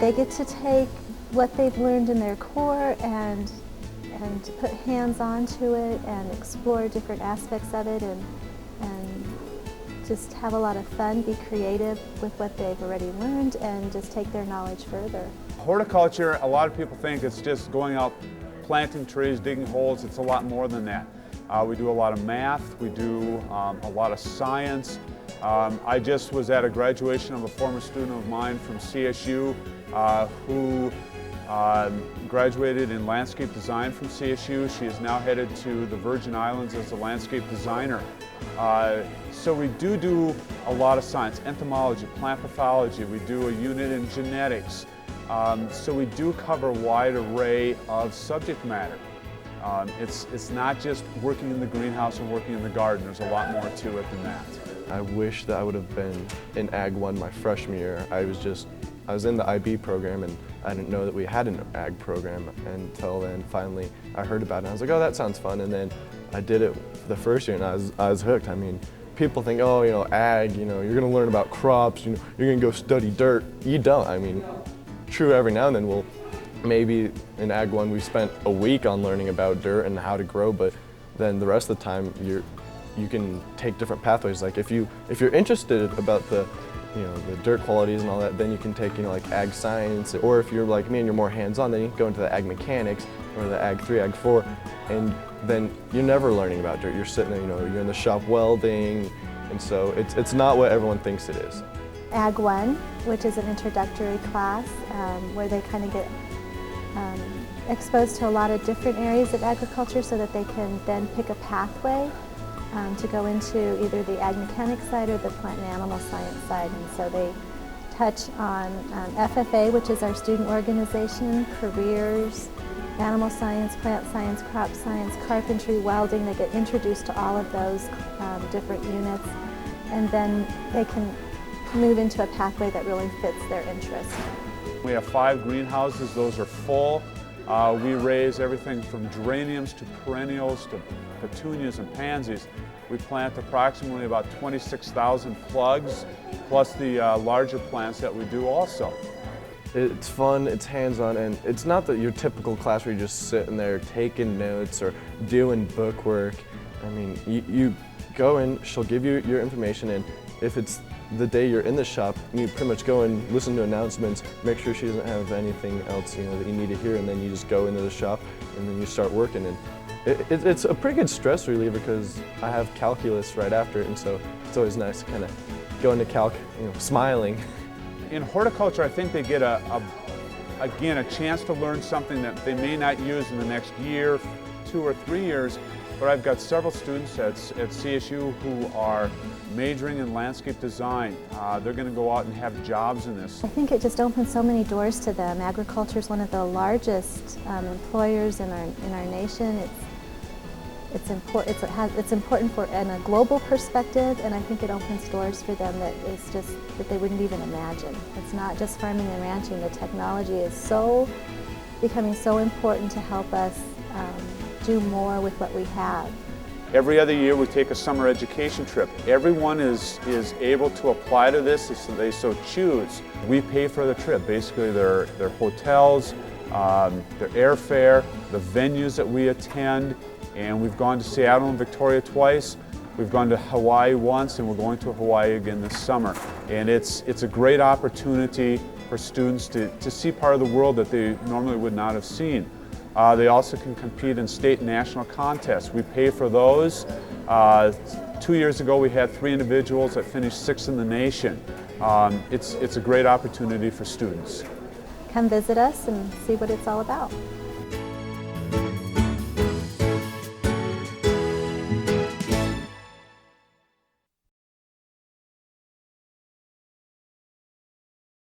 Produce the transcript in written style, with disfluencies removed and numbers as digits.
they get to take what they've learned in their core and put hands onto it and explore different aspects of it and just have a lot of fun, be creative with what they've already learned, and just take their knowledge further. Horticulture, a lot of people think it's just going out planting trees, digging holes. It's a lot more than that. We do a lot of math, we do a lot of science. I just was at a graduation of a former student of mine from CSU who graduated in landscape design from CSU. She is now headed to the Virgin Islands as a landscape designer. So we do a lot of science, entomology, plant pathology. We do a unit in genetics. So we do cover a wide array of subject matter. It's not just working in the greenhouse or working in the garden. There's a lot more to it than that. I wish that I would have been in Ag 1 my freshman year. I was in the IB program, and I didn't know that we had an Ag program until then. Finally, I heard about it. I was like, oh, that sounds fun. And then I did it the first year, and I was hooked. I mean, people think, oh, Ag, you're going to learn about crops. You're going to go study dirt. You don't. I mean, true, every now and then we'll maybe in Ag 1 we spent a week on learning about dirt and how to grow, but then the rest of the time you can take different pathways. Like if you're interested about the dirt qualities and all that, then you can take like Ag science, or if you're like me and you're more hands-on, then you can go into the Ag mechanics or the Ag 3, Ag 4, and then you're never learning about dirt. You're sitting there, you're in the shop welding, and so it's not what everyone thinks it is. Ag 1, which is an introductory class where they kind of get exposed to a lot of different areas of agriculture so that they can then pick a pathway to go into either the ag mechanics side or the plant and animal science side. And so they touch on FFA, which is our student organization, careers, animal science, plant science, crop science, carpentry, welding. They get introduced to all of those different units, and then they can move into a pathway that really fits their interest. We have 5 greenhouses. Those are full. We raise everything from geraniums to perennials to petunias and pansies. We plant approximately about 26,000 plugs, plus the larger plants that we do also. It's fun, it's hands-on, and it's not that your typical class where you're just sitting there taking notes or doing book work. I mean, you go in, she'll give you your information, and if it's the day you're in the shop, you pretty much go and listen to announcements, make sure she doesn't have anything else that you need to hear, and then you just go into the shop and then you start working. And it's a pretty good stress reliever because I have calculus right after it, and so it's always nice to kind of go into calc, smiling. In horticulture, I think they get again a chance to learn something that they may not use in the next year, 2 or 3 years. But I've got several students at CSU who are majoring in landscape design. They're going to go out and have jobs in this. I think it just opens so many doors to them. Agriculture is one of the largest employers in our nation. It's important for in a global perspective, and I think it opens doors for them that they wouldn't even imagine. It's not just farming and ranching. The technology is becoming so important to help us do more with what we have. Every other year we take a summer education trip. Everyone is able to apply to this if they so choose. We pay for the trip, basically their hotels, their airfare, the venues that we attend, and we've gone to Seattle and Victoria twice. We've gone to Hawaii once, and we're going to Hawaii again this summer. And it's a great opportunity for students to see part of the world that they normally would not have seen. They also can compete in state and national contests. We pay for those. 2 years ago we had 3 individuals that finished 6th in the nation. It's a great opportunity for students. Come visit us and see what it's all about.